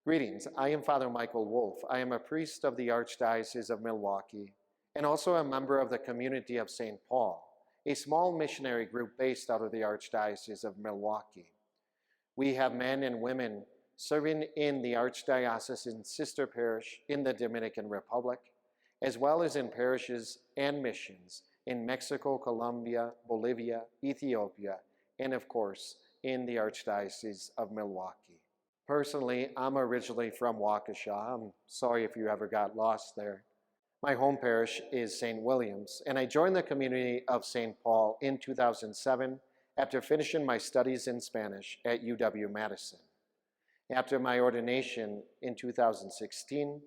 Greetings, I am Father Michael Wolfe. I am a priest of the Archdiocese of Milwaukee and also a member of the community of St. Paul, a small missionary group based out of the Archdiocese of Milwaukee. We have men and women serving in the Archdiocesan sister parish in the Dominican Republic, as well as in parishes and missions in Mexico, Colombia, Bolivia, Ethiopia, and of course, in the Archdiocese of Milwaukee. Personally, I'm originally from Waukesha. I'm sorry if you ever got lost there. My home parish is St. William's, and I joined the community of St. Paul in 2007 after finishing my studies in Spanish at UW-Madison. After my ordination in 2016,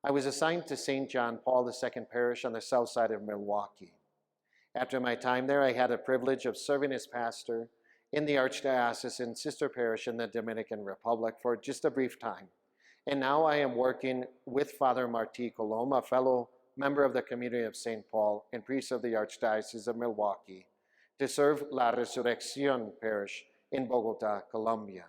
I was assigned to St. John Paul II Parish on the south side of Milwaukee. After my time there, I had the privilege of serving as pastor in the Archdiocesan sister parish in the Dominican Republic for just a brief time. And now I am working with Father Martí Colom, a fellow member of the community of St. Paul and priest of the Archdiocese of Milwaukee, to serve La Resurrección parish in Bogotá, Colombia.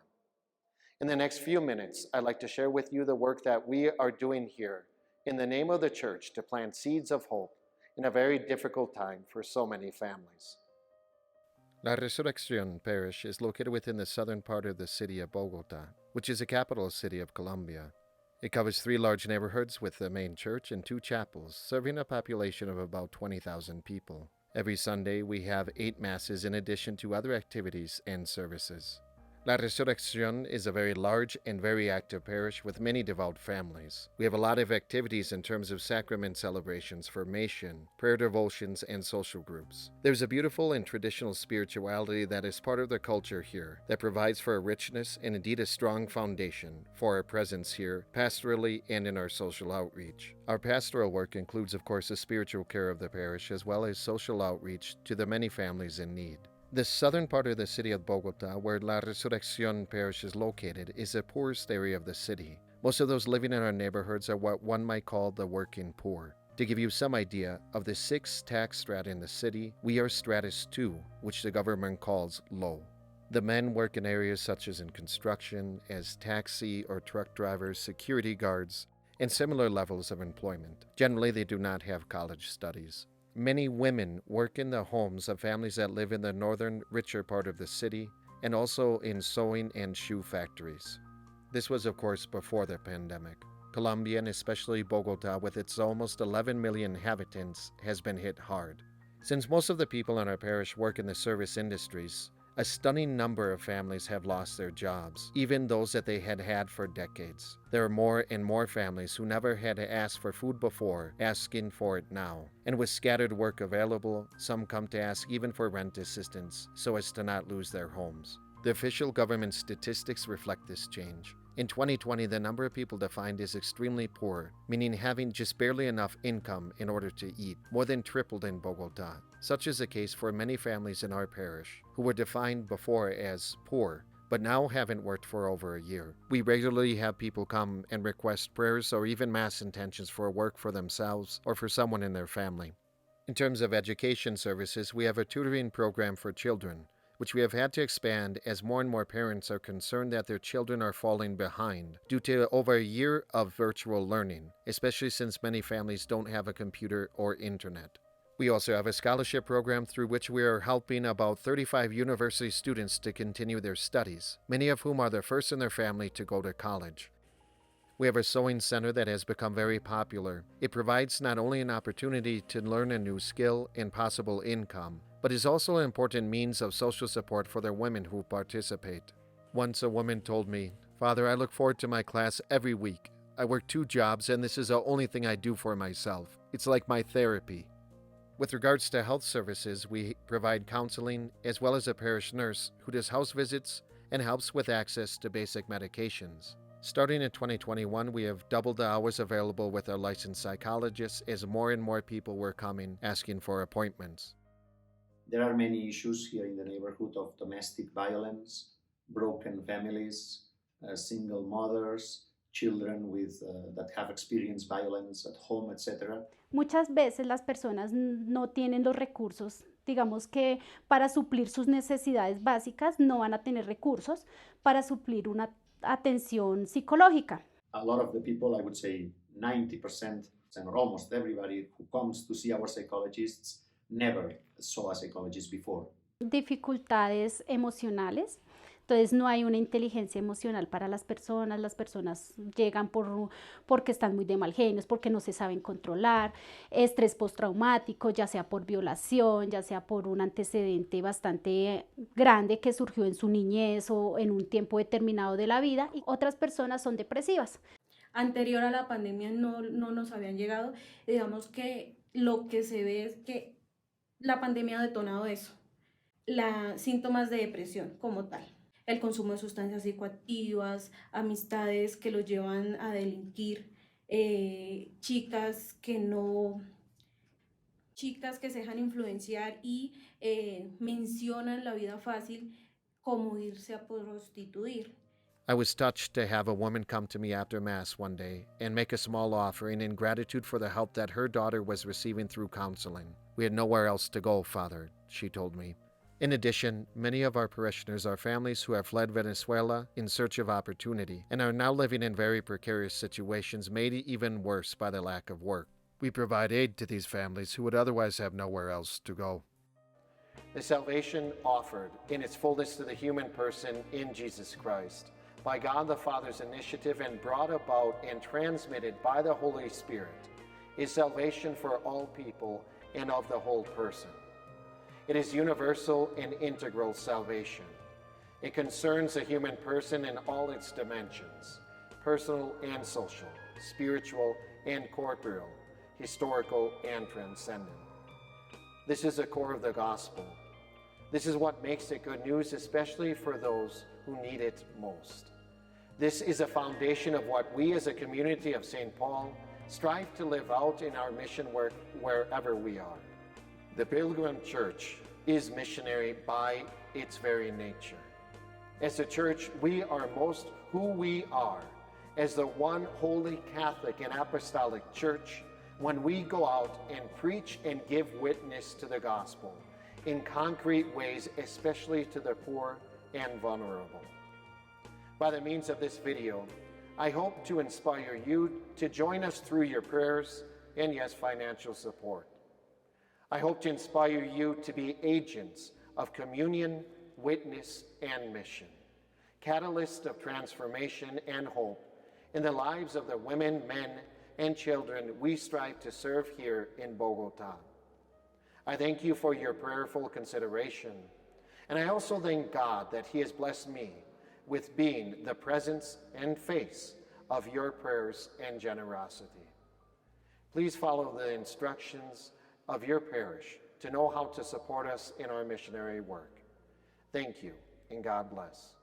In the next few minutes, I'd like to share with you the work that we are doing here in the name of the Church to plant seeds of hope in a very difficult time for so many families. La Resurrección parish is located within the southern part of the city of Bogotá, which is the capital city of Colombia. It covers 3 large neighborhoods with the main church and 2 chapels, serving a population of about 20,000 people. Every Sunday, we have 8 masses in addition to other activities and services. La Resurrección is a very large and very active parish with many devout families. We have a lot of activities in terms of sacrament celebrations, formation, prayer devotions, and social groups. There's a beautiful and traditional spirituality that is part of the culture here that provides for a richness and indeed a strong foundation for our presence here, pastorally and in our social outreach. Our pastoral work includes, of course, the spiritual care of the parish as well as social outreach to the many families in need. The southern part of the city of Bogotá, where La Resurrección parish is located, is the poorest area of the city. Most of those living in our neighborhoods are what one might call the working poor. To give you some idea, of the 6 tax strata in the city, we are stratus 2, which the government calls low. The men work in areas such as in construction, as taxi or truck drivers, security guards, and similar levels of employment. Generally, they do not have college studies. Many women work in the homes of families that live in the northern, richer part of the city, and also in sewing and shoe factories. This was, of course, before the pandemic. Colombia, and especially Bogotá, with its almost 11 million inhabitants, has been hit hard. Since most of the people in our parish work in the service industries, a stunning number of families have lost their jobs, even those that they had had for decades. There are more and more families who never had to ask for food before, asking for it now. And with scattered work available, some come to ask even for rent assistance, so as to not lose their homes. The official government statistics reflect this change. In 2020, the number of people defined as extremely poor, meaning having just barely enough income in order to eat, more than tripled in Bogotá. Such is the case for many families in our parish, who were defined before as poor, but now haven't worked for over a year. We regularly have people come and request prayers or even mass intentions for work for themselves or for someone in their family. In terms of education services, we have a tutoring program for children, which we have had to expand as more and more parents are concerned that their children are falling behind due to over a year of virtual learning, especially since many families don't have a computer or internet. We also have a scholarship program through which we are helping about 35 university students to continue their studies, many of whom are the first in their family to go to college. We have a sewing center that has become very popular. It provides not only an opportunity to learn a new skill and possible income, but is also an important means of social support for the women who participate. Once a woman told me, "Father, I look forward to my class every week. I work 2 jobs and this is the only thing I do for myself. It's like my therapy." With regards to health services, we provide counseling as well as a parish nurse who does house visits and helps with access to basic medications. Starting in 2021, we have doubled the hours available with our licensed psychologists as more and more people were coming asking for appointments. There are many issues here in the neighborhood of domestic violence, broken families, single mothers, children that have experienced violence at home, etc. Muchas veces las personas no tienen los recursos, digamos que para suplir sus necesidades básicas no van a tener recursos para suplir una atención psicológica. A lot of the people, I would say 90% or almost everybody who comes to see our psychologists never saw a psychologist before. Dificultades emocionales. Entonces no hay una inteligencia emocional para las personas llegan porque están muy de mal genio, porque no se saben controlar, estrés postraumático, ya sea por violación, ya sea por un antecedente bastante grande que surgió en su niñez o en un tiempo determinado de la vida, y otras personas son depresivas. Anterior a la pandemia no nos habían llegado. Digamos que lo que se ve es que la pandemia ha detonado eso, síntomas de depresión como tal. El consumo de sustancias psicoactivas, amistades que los llevan a delinquir, chicas que se dejan influenciar y mencionan la vida fácil como irse a prostituir. I was touched to have a woman come to me after Mass one day and make a small offering in gratitude for the help that her daughter was receiving through counseling. We had nowhere else to go, Father, she told me. In addition, many of our parishioners are families who have fled Venezuela in search of opportunity and are now living in very precarious situations made even worse by the lack of work. We provide aid to these families who would otherwise have nowhere else to go. The salvation offered in its fullness to the human person in Jesus Christ, by God the Father's initiative and brought about and transmitted by the Holy Spirit, is salvation for all people and of the whole person. It is universal and integral salvation. It concerns the human person in all its dimensions, personal and social, spiritual and corporeal, historical and transcendent. This is the core of the gospel. This is what makes it good news, especially for those who need it most. This is a foundation of what we as a community of St. Paul strive to live out in our mission work wherever we are. The Pilgrim Church is missionary by its very nature. As a church, we are most who we are as the one holy Catholic and Apostolic Church when we go out and preach and give witness to the gospel in concrete ways, especially to the poor and vulnerable. By the means of this video, I hope to inspire you to join us through your prayers and, yes, financial support. I hope to inspire you to be agents of communion, witness, and mission, catalysts of transformation and hope in the lives of the women, men, and children we strive to serve here in Bogotá. I thank you for your prayerful consideration, and I also thank God that He has blessed me with being the presence and face of your prayers and generosity. Please follow the instructions of your parish to know how to support us in our missionary work. Thank you, and God bless.